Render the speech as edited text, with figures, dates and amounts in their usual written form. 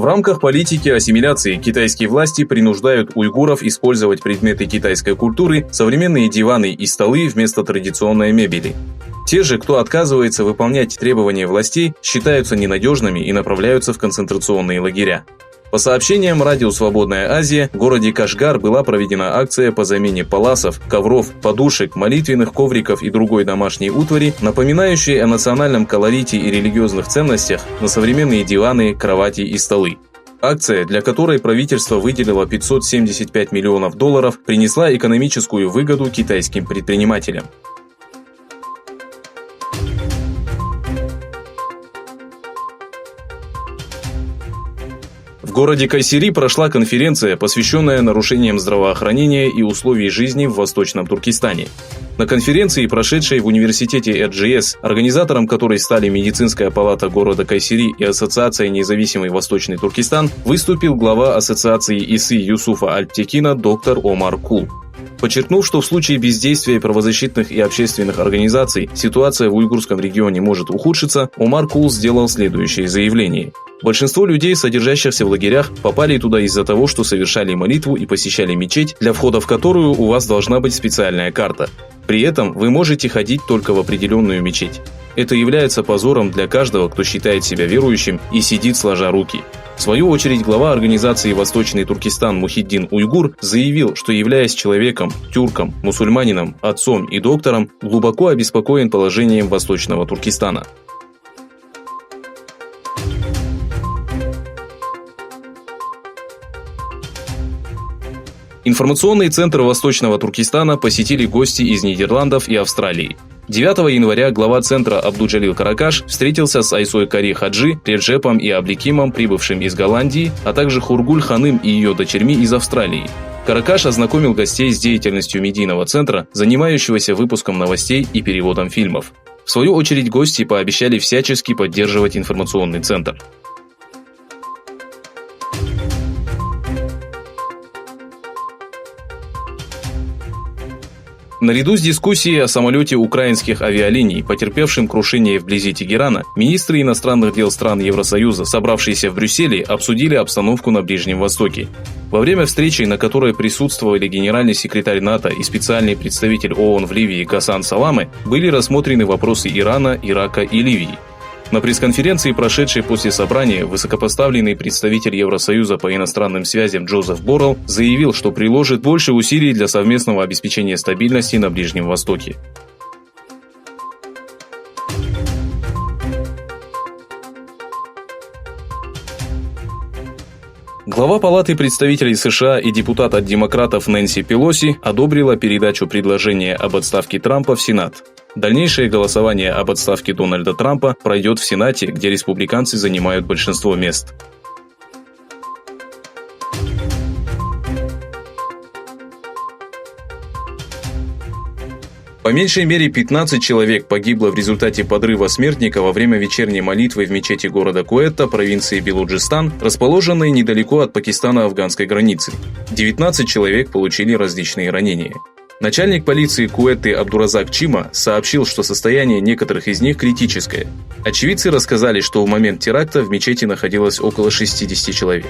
В рамках политики ассимиляции китайские власти принуждают уйгуров использовать предметы китайской культуры, современные диваны и столы вместо традиционной мебели. Те же, кто отказывается выполнять требования властей, считаются ненадежными и направляются в концентрационные лагеря. По сообщениям радио «Свободная Азия», в городе Кашгар была проведена акция по замене паласов, ковров, подушек, молитвенных ковриков и другой домашней утвари, напоминающей о национальном колорите и религиозных ценностях, на современные диваны, кровати и столы. Акция, для которой правительство выделило $575 миллионов, принесла экономическую выгоду китайским предпринимателям. В городе Кайсери прошла конференция, посвященная нарушениям здравоохранения и условий жизни в Восточном Туркестане. На конференции, прошедшей в университете РГС, организатором которой стали Медицинская палата города Кайсери и Ассоциация Независимый Восточный Туркестан, выступил глава Ассоциации ИСИ Юсуфа Альптекина доктор Омар Кул. Подчеркнув, что в случае бездействия правозащитных и общественных организаций ситуация в уйгурском регионе может ухудшиться, Омар Кул сделал следующее заявление. Большинство людей, содержащихся в лагерях, попали туда из-за того, что совершали молитву и посещали мечеть, для входа в которую у вас должна быть специальная карта. При этом вы можете ходить только в определенную мечеть. Это является позором для каждого, кто считает себя верующим и сидит сложа руки. В свою очередь, глава организации «Восточный Туркестан» Мухиддин Уйгур заявил, что, являясь человеком, тюрком, мусульманином, отцом и доктором, глубоко обеспокоен положением Восточного Туркестана. Информационный центр Восточного Туркестана посетили гости из Нидерландов и Австралии. 9 января глава центра Абдуджалил Каракаш встретился с Айсой Кари Хаджи, Реджепом и Абликимом, прибывшим из Голландии, а также Хургуль Ханым и ее дочерьми из Австралии. Каракаш ознакомил гостей с деятельностью медийного центра, занимающегося выпуском новостей и переводом фильмов. В свою очередь, гости пообещали всячески поддерживать информационный центр. Наряду с дискуссией о самолете украинских авиалиний, потерпевшем крушение вблизи Тегерана, министры иностранных дел стран Евросоюза, собравшиеся в Брюсселе, обсудили обстановку на Ближнем Востоке. Во время встречи, на которой присутствовали генеральный секретарь НАТО и специальный представитель ООН в Ливии Гасан Саламе, были рассмотрены вопросы Ирана, Ирака и Ливии. На пресс-конференции, прошедшей после собрания, высокопоставленный представитель Евросоюза по иностранным связям Джозеф Боррелл заявил, что приложит больше усилий для совместного обеспечения стабильности на Ближнем Востоке. Глава Палаты представителей США и депутат от демократов Нэнси Пелоси одобрила передачу предложения об отставке Трампа в Сенат. Дальнейшее голосование об отставке Дональда Трампа пройдет в Сенате, где республиканцы занимают большинство мест. По меньшей мере 15 человек погибло в результате подрыва смертника во время вечерней молитвы в мечети города Куэтта, провинции Белуджистан, расположенной недалеко от пакистано-афганской границы. 19 человек получили различные ранения. Начальник полиции Куэтты Абдуразак Чима сообщил, что состояние некоторых из них критическое. Очевидцы рассказали, что в момент теракта в мечети находилось около 60 человек.